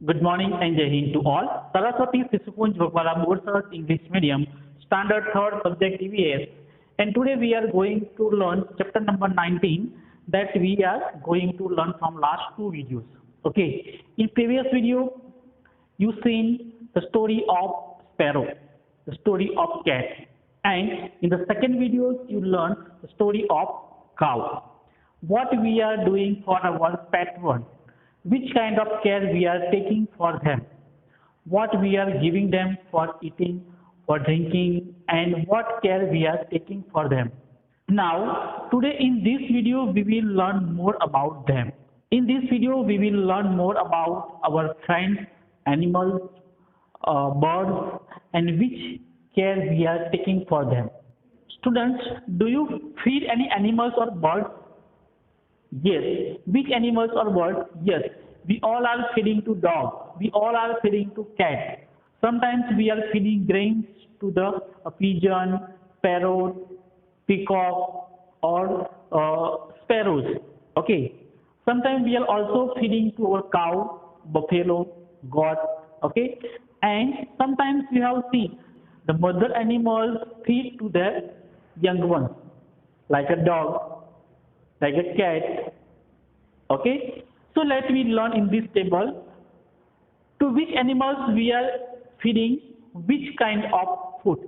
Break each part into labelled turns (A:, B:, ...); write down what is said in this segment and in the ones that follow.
A: Good morning and Jai Hind to all. Saraswati Sisukunj Bhagwala Borsas English Medium, Standard 3rd Subject EVS. And today we are going to learn chapter number 19 that we are going to learn from last two videos. Okay. In previous video, you seen the story of sparrow, the story of cat. And in the second video, you learn the story of cow. What we are doing for our pet one, which kind of care we are taking for them, what we are giving them for eating, for drinking, and what care we are taking for them. Now, today in this video, we will learn more about them. In this video, we will learn more about our friends, animals, birds, and which care we are taking for them. Students, do you feed any animals or birds? Yes. Which animals or birds? Yes. We all are feeding to dog. We all are feeding to cat. Sometimes we are feeding grains to the pigeon, parrot, peacock, or sparrows. Okay. Sometimes we are also feeding to our cow, buffalo, goat. Okay. And sometimes we have seen the mother animals feed to their young ones, like a dog, like a cat. Okay, so let me learn in this table to which animals we are feeding which kind of food,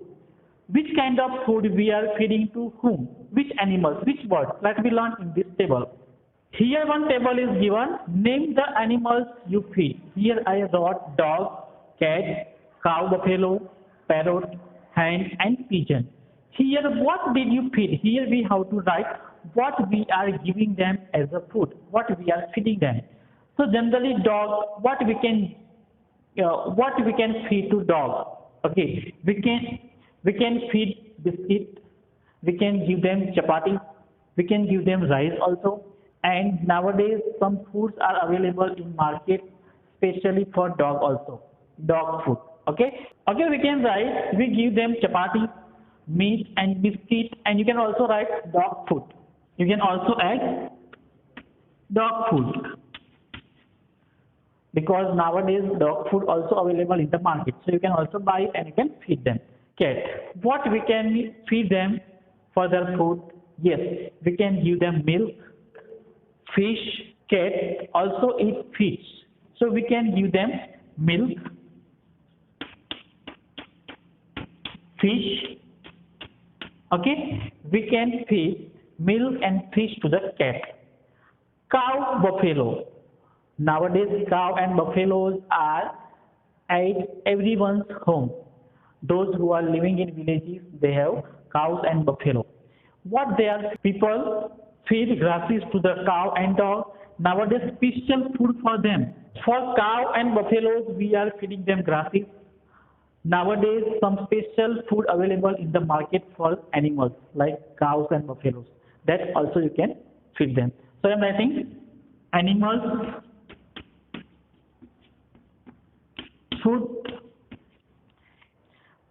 A: which kind of food we are feeding to whom, which animals, which birds. Let me learn in this table. Here one table is given, name the animals you feed. Here I wrote dog, cat, cow, buffalo, parrot, hen and pigeon. Here what did you feed? Here we have to write what we are giving them as a food, what we are feeding them. So generally dog, what we can feed to dog. Okay, we can feed biscuit, we can give them chapati, we can give them rice also. And nowadays some foods are available in market especially for dog also, dog food. Okay, we can write we give them chapati, meat and biscuit, and you can also write dog food. You can also add dog food because nowadays dog food also available in the market. So you can also buy it and you can feed them. Cat, what we can feed them for their food? Yes, we can give them milk, fish. Cat also eat fish. So we can give them milk, fish. Okay, we can feed milk and fish to the cat. Cow, buffalo. Nowadays cow and buffaloes are at everyone's home. Those who are living in villages, they have cows and buffalo. What they are, people feed grasses to the cow and dog. Nowadays special food for them. For cow and buffaloes, we are feeding them grasses. Nowadays some special food available in the market for animals like cows and buffaloes. That also you can feed them. So I am writing animals, food,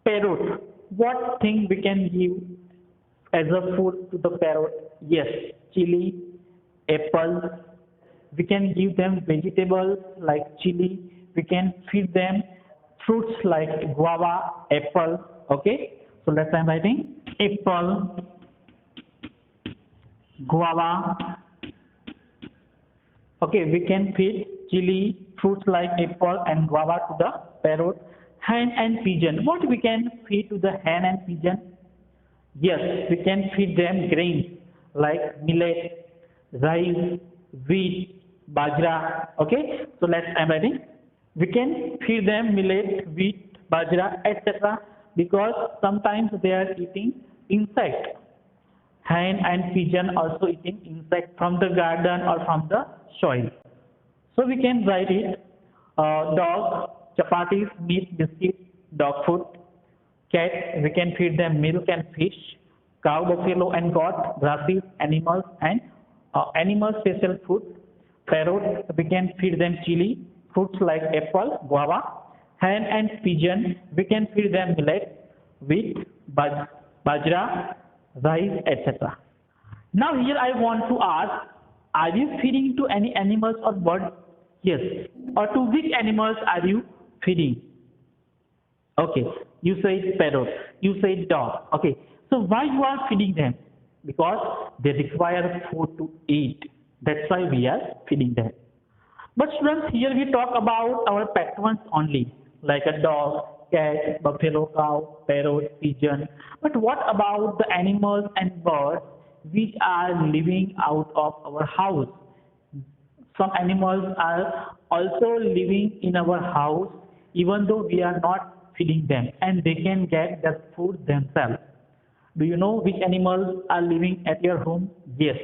A: parrot. What thing we can give as a food to the parrot? Yes, chili, apple. We can give them vegetables like chili. We can feed them fruits like guava, apple. Okay, so let's I'm writing apple, guava. Okay, we can feed chili, fruits like apple and guava to the parrot. Hen and pigeon. What we can feed to the hen and pigeon? Yes, we can feed them grains like millet, rice, wheat, bajra. Okay, so I'm writing. We can feed them millet, wheat, bajra, etc. because sometimes they are eating insect. Hen and pigeon also eating insect from the garden or from the soil. So we can write it dog, chapatis, meat, biscuit, dog food. Cat, we can feed them milk and fish. Cow, buffalo and goat, grasses, animals and animal special food. Parrot, we can feed them chili, fruits like apple, guava. Hen and pigeon, we can feed them millet, wheat, bajra, rice, etc. Now here I want to ask, are you feeding to any animals or birds? Yes. Or to which animals are you feeding? Okay. You said parrot. You said dog. Okay. So why you are feeding them? Because they require food to eat. That's why we are feeding them. But students, here we talk about our pet ones only, like a dog, cat, buffalo, cow, parrot, pigeon. But what about the animals and birds which are living out of our house? Some animals are also living in our house even though we are not feeding them and they can get their food themselves. Do you know which animals are living at your home? Yes.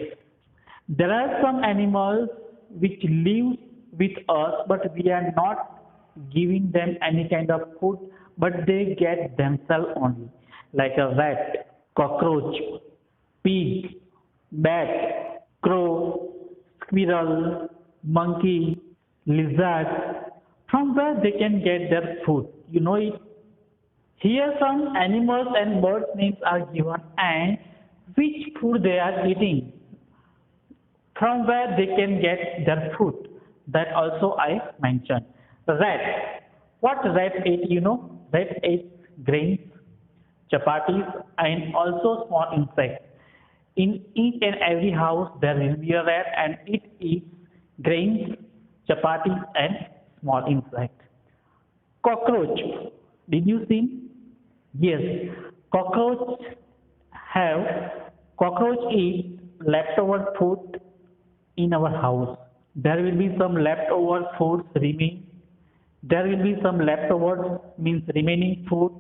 A: There are some animals which live with us, but we are not giving them any kind of food, but they get themselves only, like a rat, cockroach, pig, bat, crow, squirrel, monkey, lizard, from where they can get their food. You know it. Here some animals and birds names are given and which food they are eating, from where they can get their food. That also I mentioned. Rat. What rat ate, you know? Rat ate grains, chapatis, and also small insects. In each and every house, there will be a rat and it eats grains, chapatis, and small insects. Cockroach. Did you see? Yes. Cockroach have cockroach eat leftover food in our house. There will be some leftover foods remain. There will be some leftovers means remaining food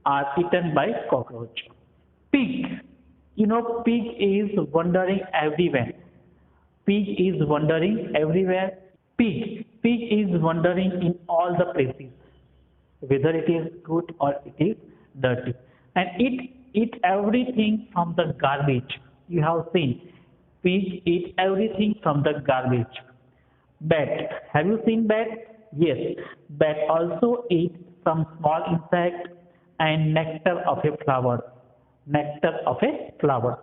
A: are eaten by cockroach. Pig. You know, pig is wandering everywhere. Pig is wandering everywhere. Pig is wandering in all the places, whether it is good or it is dirty. And it eat everything from the garbage. You have seen. Pig eat everything from the garbage. Bat. Have you seen bat? Yes. Bat also eat some small insect and nectar of a flower. Nectar of a flower.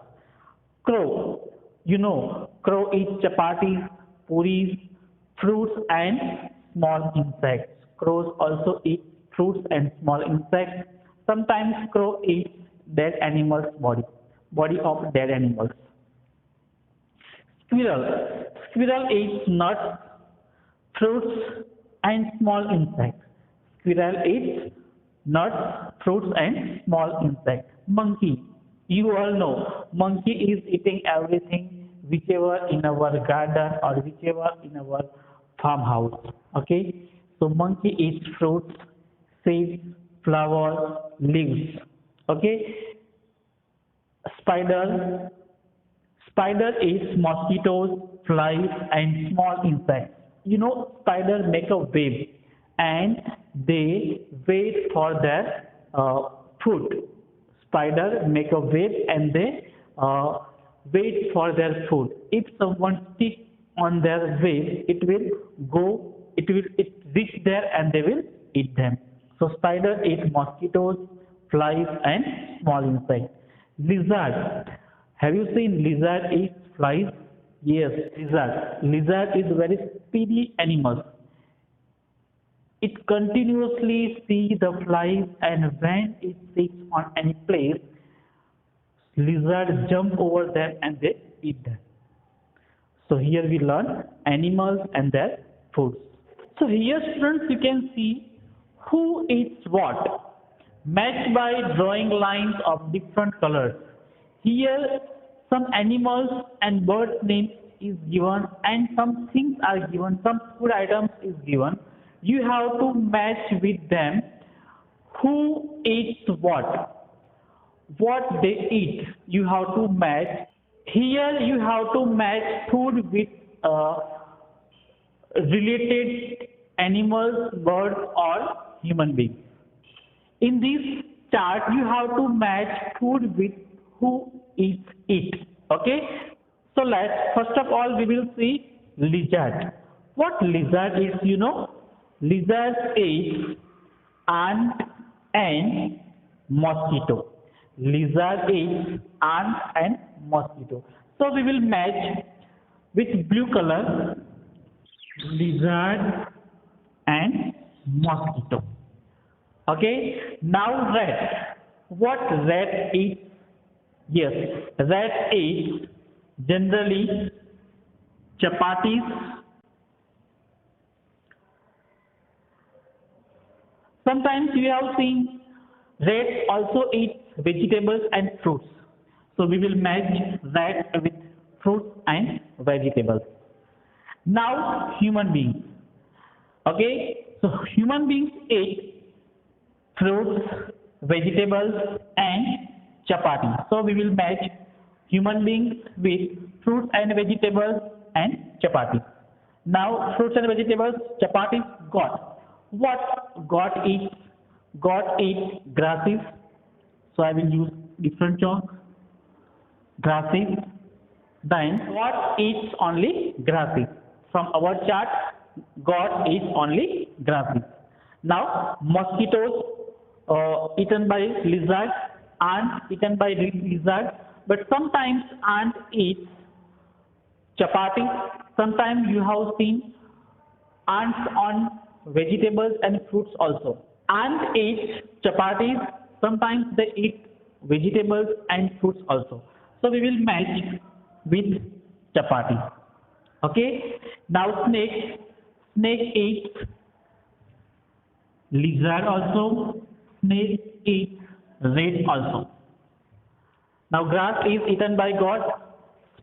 A: Crow. You know, crow eats chapatis, puris, fruits and small insects. Crows also eat fruits and small insects. Sometimes crow eats dead animals' body of dead animals. Squirrel. Squirrel eats nuts, fruits, and small insects. Squirrel eats nuts, fruits, and small insects. Monkey. You all know, monkey is eating everything whichever in our garden or whichever in our farmhouse. Okay. So monkey eats fruits, seeds, flowers, leaves. Okay. Spider. Spider eats mosquitoes, flies, and small insects. You know, spider make a web and they wait for their food. Spider make a web and they wait for their food. If someone sticks on their web, it reach there and they will eat them. So spider eat mosquitoes, flies, and small insects. Lizard. Have you seen lizard eat flies? Yes, lizard. Lizard is very speedy animal. It continuously see the flies and when it sits on any place, lizard jump over them and they eat them. So here we learn animals and their foods. So here students you can see who eats what, matched by drawing lines of different colors. Here some animals and birds names is given and some things are given, some food items is given. You have to match with them who eats what they eat. You have to match. Here you have to match food with related animals, birds or human beings. In this chart, you have to match food with who eats it. Okay. So let's first of all we will see lizard. What lizard is? You know, lizard eats ant and mosquito. Lizard eats ant and mosquito. So we will match with blue color. lizard and mosquito. Okay, now rat. What rat eats? Yes, rat eats generally chapatis. Sometimes you have seen rat also eats vegetables and fruits. So we will match rat with fruits and vegetables. Now human beings. Okay, so human beings eat fruits, vegetables and chapati. So we will match human beings with fruits and vegetables and chapati. Now fruits and vegetables, chapati, God. What God eats? God eats grasses. So I will use different chalk. Grasses. Then God eats only grasses. From our chart, God eats only grasses. Now mosquitoes eaten by lizard, ants eaten by lizard, but sometimes ant eats chapati. Sometimes you have seen ants on vegetables and fruits also. Ant eats chapatis. Sometimes they eat vegetables and fruits also. So we will match with chapati. Okay. Now snake. Snake eats lizard also. Snake eats rat also. Now grass is eaten by God.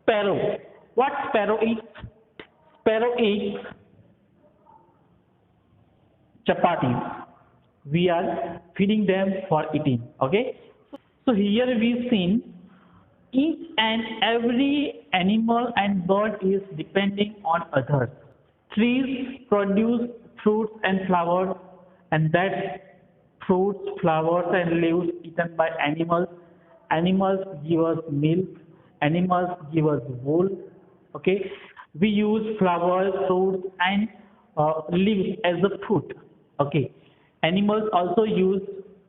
A: Sparrow. What sparrow eats? Sparrow eats chapatis. We are feeding them for eating. Okay. So here we've seen each and every animal and bird is depending on others. Trees produce fruits and flowers, and that fruits, flowers and leaves eaten by animals. Animals give us milk, animals give us wool. Okay, we use flowers, fruits and leaves as a food. Okay, animals also use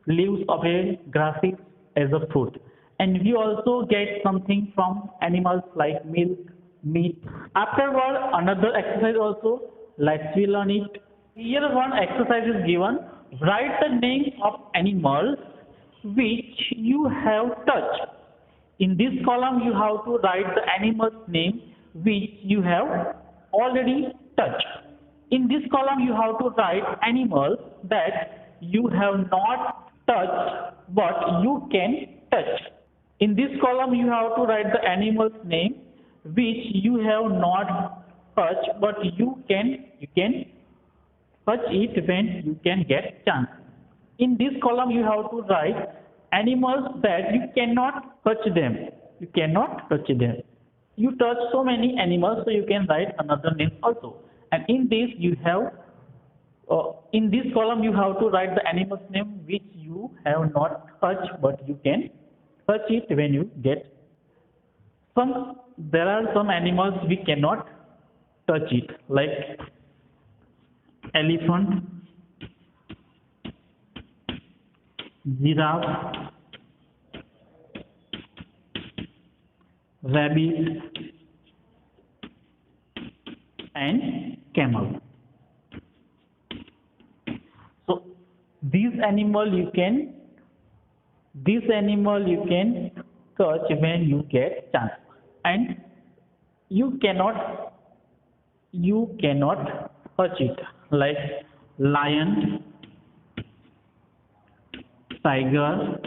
A: leaves of a grasses as a food, and we also get something from animals like milk, meat. Afterward, another exercise also. Let's we learn it. Here one exercise is given. Write the names of animals which you have touched. In this column, you have to write the animal's name which you have already touched. In this column, you have to write animals that you have not touched but you can touch. In this column, you have to write the animal's name which you have not touched but you can touch it when you can get chance. In this column, you have to write animals that you cannot touch them. You cannot touch them. You touch so many animals, so you can write another name also. And in this, you have in this column you have to write the animal's name which you have not touched, but you can touch it when you get some. There are some animals we cannot touch it, like elephant, giraffe, rabbit and camel. So this animal you can touch when you get chance, and you cannot touch it, like lion, tiger,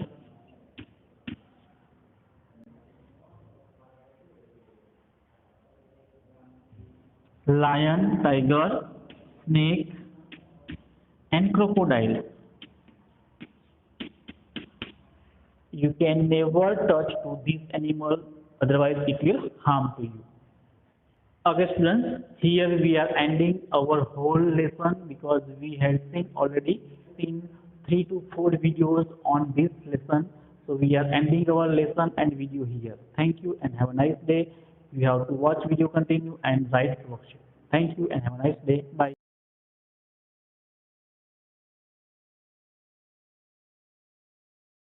A: snake and crocodile. You can never touch to this animal, otherwise it will harm to you. Okay students, here we are ending our whole lesson because we had already seen 3 to 4 videos on this lesson. So we are ending our lesson and video here. Thank you and have a nice day. You have to watch video continue and write worksheet. Thank you and have a nice day. Bye.